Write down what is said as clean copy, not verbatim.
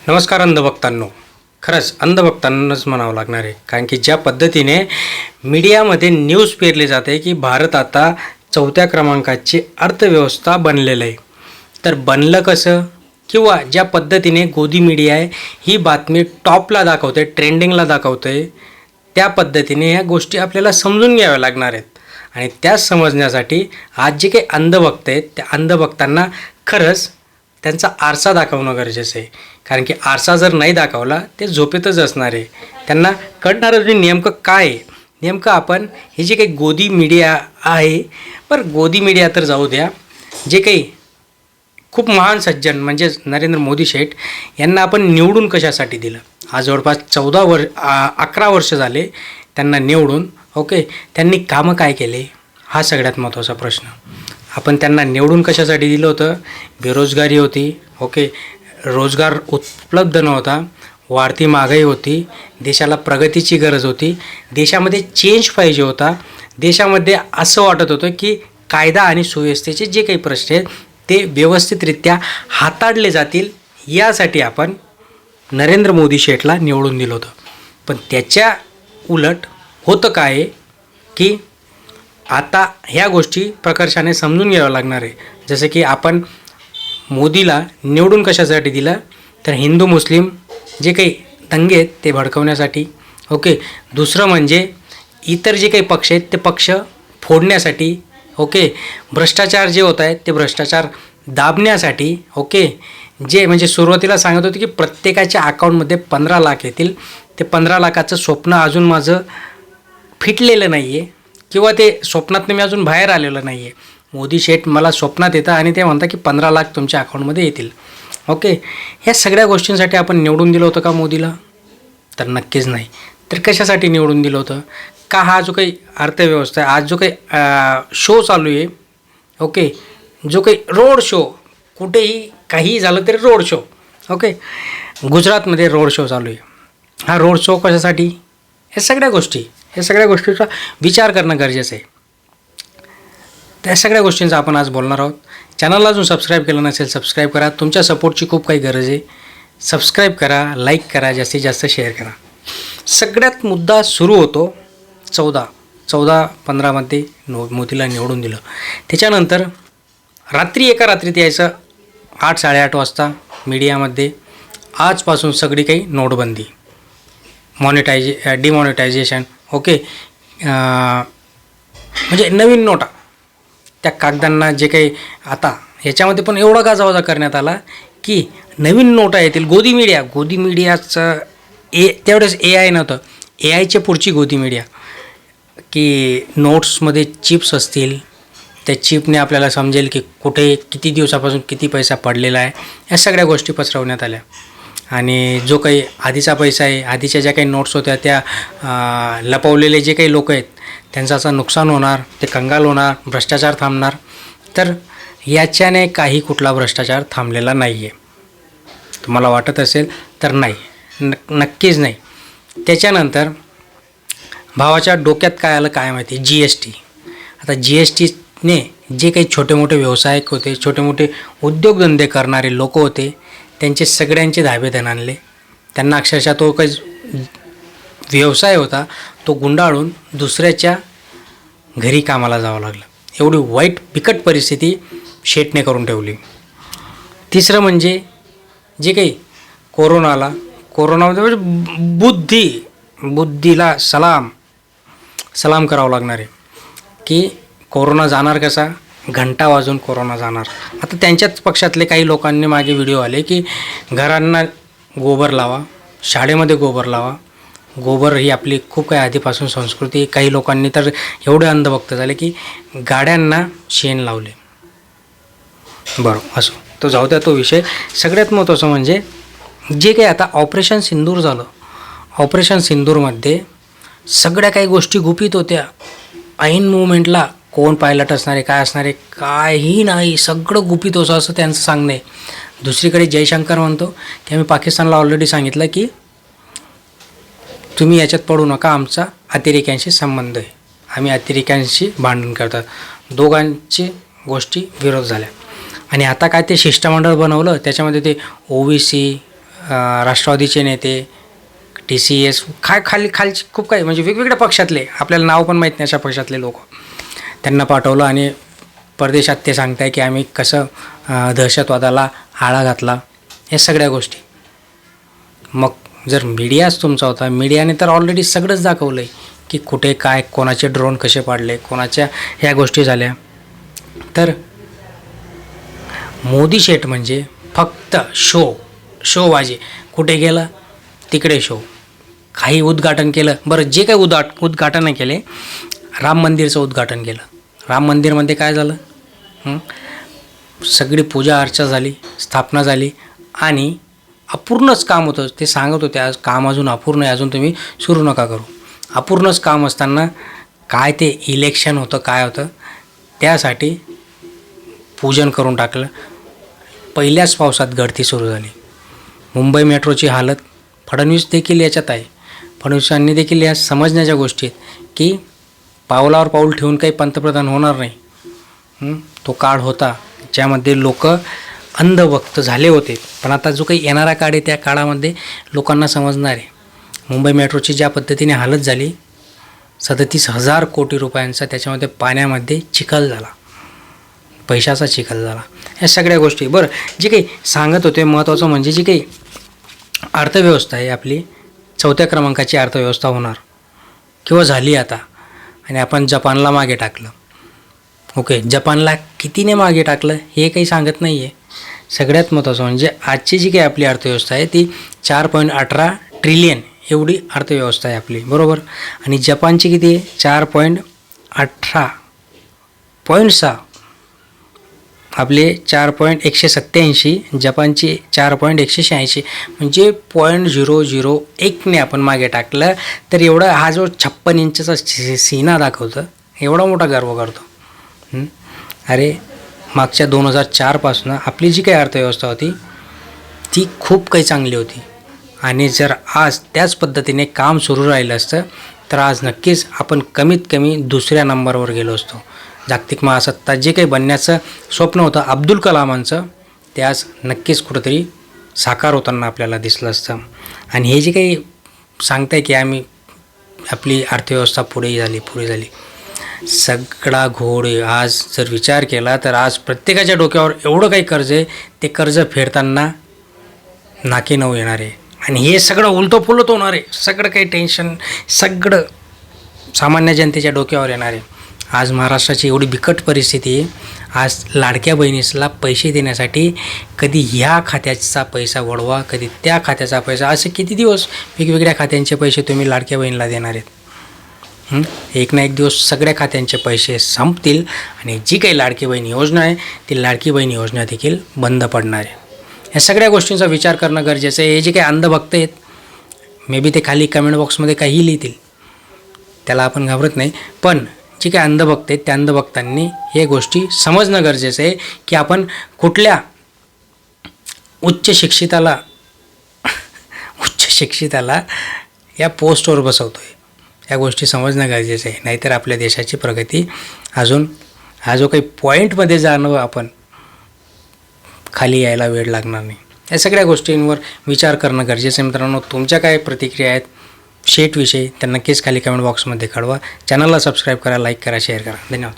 नमस्कार अंधभक्तांनो. खरंच अंधभक्तांनाच म्हणावं लागणार आहे, कारण की ज्या पद्धतीने मीडियामध्ये न्यूज पेरली जाते की भारत आता 4थ्या क्रमांकाची अर्थव्यवस्था बनलेलं आहे. तर बनलं कसं, किंवा ज्या पद्धतीने गोदी मीडिया आहे ही बातमी टॉपला दाखवते, ट्रेंडिंगला दाखवते, त्या पद्धतीने ह्या गोष्टी आपल्याला समजून घ्याव्या लागणार आहेत. आणि त्याच समजण्यासाठी आज जे काही अंधभक्त आहेत त्या अंधभक्तांना खरंच त्यांचा आरसा दाखवणं गरजेचं आहे. कारण की आरसा जर नाही दाखवला ते झोपेतच असणार आहे. त्यांना कळणारच नाही नेमकं काय आहे. नेमकं आपण हे जे काही गोदी मीडिया आहे, बरं गोदी मीडिया तर जाऊ द्या, जे काही खूप महान सज्जन म्हणजेच नरेंद्र मोदी शेठ यांना आपण निवडून कशासाठी दिलं. आज जवळपास 11 वर्ष झाले त्यांना निवडून. ओके, त्यांनी कामं काय केले हा सगळ्यात महत्त्वाचा प्रश्न. आपण त्यांना निवडून कशासाठी दिलं होतं. बेरोजगारी होती, ओके, रोजगार उपलब्ध नव्हता, वाढती महागाई होती, देशाला प्रगतीची गरज होती, देशामध्ये चेंज पाहिजे होता, देशामध्ये असं वाटत होतं की कायदा आणि सुव्यवस्थेचे जे काही प्रश्न आहेत ते व्यवस्थितरित्या हाताळले जातील, यासाठी आपण नरेंद्र मोदी शेठला निवडून दिलं होतं. पण त्याच्या उलट होतं काय आहे की आता ह्या गोष्टी प्रकर्षाने समजून घ्यावं लागणार आहे. जसं की आपण मोदीला निवडून कशासाठी दिलं, तर हिंदू मुस्लिम जे काही दंगे आहेत ते भडकवण्यासाठी. ओके, दुसरं म्हणजे इतर जे काही पक्ष आहेत ते पक्ष फोडण्यासाठी. ओके, भ्रष्टाचार जे होत आहेत ते भ्रष्टाचार दाबण्यासाठी. ओके, जे म्हणजे सुरुवातीला सांगत होते की प्रत्येकाच्या अकाउंटमध्ये 15 लाख येतील, ते 15 लाखाचं स्वप्न अजून माझं फिटलेलं नाही आहे, किंवा ते स्वप्नातनं मी अजून बाहेर आलेलं नाही आहे. मोदी शेठ मला स्वप्नात येतं आणि ते म्हणतात की 15 लाख तुमच्या अकाउंटमध्ये येतील. ओके, ह्या सगळ्या गोष्टींसाठी आपण निवडून दिलं होतं का मोदीला? तर नक्कीच नाही. तर कशासाठी निवडून दिलं होतं? का हा जो काही अर्थव्यवस्था आहे, आज जो काही शो चालू आहे, ओके, जो काही रोड शो, कुठेही काहीही झालं तरी रोड शो. ओके, गुजरातमध्ये रोड शो चालू आहे. हा रोड शो कशासाठी? हे सगळ्या गोष्टीचा विचार करणं गरजेचं आहे. त्या सगळ्या गोष्टींचा आपण आज बोलणार आहोत. चॅनलला अजून सबस्क्राईब केलं नसेल सबस्क्राईब करा. तुमच्या सपोर्टची खूप काही गरज आहे. सबस्क्राईब करा, लाईक करा, जास्तीत जास्त शेअर करा. सगळ्यात मुद्दा सुरू होतो 14-15मध्ये मोदीला निवडून दिलं. त्याच्यानंतर एका रात्रीत यायचं 8-8:30 वाजता मीडियामध्ये आजपासून सगळी काही नोटबंदी, डिमॉनिटायझेशन. ओके, म्हणजे नवीन नोटा, त्या कागदांना जे काही आता ह्याच्यामध्ये पण एवढा गाजावाजा करण्यात आला की नवीन नोटा येतील. गोदी मीडियाचं तेवढंच AI नव्हतं, AIच्या पुढची गोदी मीडिया, की नोट्समध्ये चिप्स असतील, त्या चिपने आपल्याला समजेल की कुठे किती दिवसापासून किती पैसा पडलेला आहे. या सगळ्या गोष्टी पसरवण्यात आल्या. आणि जो काही आधीचा पैसा आहे, आधीच्या ज्या काही नोट्स होत्या त्या लपवलेले जे काही लोक आहेत त्यांचं असं नुकसान होणार, ते कंगाल होणार, भ्रष्टाचार थांबणार. तर याच्याने काही कुठला भ्रष्टाचार थांबलेला नाही आहे. तुम्हाला वाटत असेल तर नाही, नक्कीच नाही. त्याच्यानंतर भावाच्या डोक्यात काय आलं काय माहिती, GST. आता GSTने जे काही छोटे मोठे व्यावसायिक होते, छोटे मोठे उद्योगधंदे करणारे लोक होते, त्यांचे सगळ्यांचे धाबे आणले. त्यांना अक्षरशः तो काही व्यवसाय होता तो गुंडाळून दुसऱ्याच्या घरी कामाला जावं लागलं. एवढी वाईट बिकट परिस्थिती शेठने करून ठेवली. तिसरं म्हणजे जे काही कोरोनामध्ये म्हणजे बुद्धीला सलाम करावं लागणार आहे की कोरोना जाणार कसा, घंटा वाजून कोरोना जाणार. आता त्यांच्याच पक्षातले काही लोकांनी मागे व्हिडिओ आले की घरांना गोबर लावा, शाळेमध्ये गोबर लावा. गोबर ही आपली खूप काही आधीपासून संस्कृती. काही लोकांनी तर एवढे अंधभक्त झाले की गाड्यांना शेण लावले. बरं, असो, तो जाऊ द्या तो विषय. सगळ्यात महत्त्वाचं म्हणजे जे काही आता ऑपरेशन सिंदूर झालं, ऑपरेशन सिंदूरमध्ये सगळ्या काही गोष्टी गुपित होत्या. ऐन मुवमेंटला कोण पायलट असणारे, काय असणारे, काही नाही, सगळं गुपित होतं असं त्यांचं सांगणं आहे. दुसरीकडे जयशंकर म्हणतो की आम्ही पाकिस्तानला ऑलरेडी सांगितलं की तुम्ही याच्यात पडू नका, आमचा अतिरेक्यांशी संबंध आहे, आम्ही अतिरेक्यांशी भांडण करतात. दोघांची गोष्टी विरोध झाल्या. आणि आता काय ते शिष्टमंडळ बनवलं, त्याच्यामध्ये ते OBC राष्ट्रवादीचे नेते, TCS, खालची खूप काही म्हणजे वेगवेगळ्या पक्षातले, आपल्याला नाव पण माहीत नाही अशा पक्षातले लोक, त्यांना पाठवलं आणि परदेशात ते सांगताय की आम्ही कसं दहशतवादाला आळा घातला, या सगळ्या गोष्टी. मग जर मीडियाच तुमचा होता, मीडियाने तर ऑलरेडी सगळंच दाखवलं आहे की कुठे काय, कोणाचे ड्रोन कसे पाडले, कोणाच्या ह्या गोष्टी झाल्या. तर मोदी शेठ म्हणजे फक्त शोबाजी. कुठे गेलं तिकडे शो. काही उद्घाटन केलं, बरं जे काही उद्घाटन केले, राम मंदिरचं उद्घाटन केलं. राम मंदिरमध्ये काय झालं? सगळी पूजा अर्चा झाली, स्थापना झाली आणि अपूर्णच काम होतं. ते सांगत होते आज काम अजून अपूर्ण आहे, अजून तुम्ही सुरू नका करू. अपूर्णच काम असताना काय ते इलेक्शन होतं, काय होतं, त्यासाठी पूजन करून टाकलं. पहिल्याच पावसात गळती सुरू झाली. मुंबई मेट्रोची हालत, फडणवीस देखील याच्यात आहे. फडणवीसांनी देखील या समजण्याच्या गोष्टी आहेत की पावलावर पाऊल ठेवून काही पंतप्रधान होणार नाही. तो काळ होता ज्यामध्ये लोक अंधभक्त झाले होते, पण आता जो काही येणारा काळ आहे त्या काळामध्ये लोकांना समजणार आहे. मुंबई मेट्रोची ज्या पद्धतीने हालत झाली, 37,000 कोटी रुपयांचा त्याच्यामध्ये पाण्यामध्ये चिखल झाला, पैशाचा चिखल झाला, या सगळ्या गोष्टी. बरं, जे काही सांगत होते महत्त्वाचं म्हणजे जी काही अर्थव्यवस्था आहे आपली, 4थ्या क्रमांकाची अर्थव्यवस्था होणार किंवा झाली आता, आणि आपण जपानला मागे टाकलं. ओके, जपानला कितीने मागे टाकलं हे काही सांगत नाही आहे. सगळ्यात महत्त्वाचं म्हणजे आजची जी काही आपली अर्थव्यवस्था आहे ती 4.18 ट्रिलियन एवढी अर्थव्यवस्था आहे आपली, बरोबर. आणि जपानची किती आहे? 4.18.6. आपले 4.187, जपानची 4.186, म्हणजे 0.001ने आपण मागे टाकलं. तर एवढा हा जो 56 इंचचा सीना दाखवतं, एवढा मोठा गर्व करतो. अरे मागच्या 2004पासून आपली जी काही अर्थव्यवस्था होती ती खूप काही चांगली होती, आणि जर आज त्याच पद्धतीने काम सुरू राहिलं असतं तर आज नक्कीच आपण कमीत कमी 2ऱ्या नंबरवर गेलो असतो. जागतिक महासत्ता जे काही बनण्याचं स्वप्न होतं अब्दुल कलामांचं, ते आज नक्कीच कुठंतरी साकार होताना आपल्याला दिसलं असतं. आणि हे जे काही सांगताय की आपली अर्थव्यवस्था पुढे झाली, सगळा घोड आज जर विचार केला तर आज प्रत्येकाच्या डोक्यावर एवढं काही कर्ज आहे, ते कर्ज फेडताना नाकी नऊ येणार आहे. आणि हे सगळं उलटं पुलट होणार आहे. सगळं काही टेन्शन सगळं सामान्य जनतेच्या डोक्यावर येणार आहे. आज महाराष्ट्राची एवढी बिकट परिस्थिती आहे. आज लाडक्या बहिणीला पैसे देण्यासाठी कधी ह्या खात्याचा पैसा वळवा, कधी त्या खात्याचा पैसा, असे किती दिवस वेगवेगळ्या खात्यांचे पैसे तुम्ही लाडक्या बहिणीला देणार आहेत? एक ना एक दिवस सगळ्या खात्यांचे पैसे संपतील आणि जी काही लाडकी बहीण योजना आहे ती लाडकी बहीण योजना देखील बंद पडणार आहे. या सगळ्या गोष्टींचा विचार करणं गरजेचं आहे. हे जे काही अंधभक्त आहेत, मे बी ते खाली कमेंट बॉक्समध्ये काहीही लिहितील, त्याला आपण घाबरत नाही. पण जे काही अंधभक्त आहेत त्या अंधभक्तांनी हे गोष्टी समजणं गरजेचं आहे की आपण कुठल्या उच्च शिक्षिताला या पोस्टवर बसवतो आहे, या गोष्टी समजणं गरजेचं आहे. नाहीतर आपल्या देशाची प्रगती अजून हा जो काही पॉईंटमध्ये जाणं आपण खाली यायला वेळ लागणार नाही. या सगळ्या गोष्टींवर विचार करणं गरजेचं आहे. मित्रांनो, तुमच्या काय प्रतिक्रिया आहेत शेठविषयी त्या नक्कीच खाली कमेंट बॉक्समध्ये कळवा. चॅनलला सबस्क्राईब करा, लाईक करा, शेअर करा. धन्यवाद.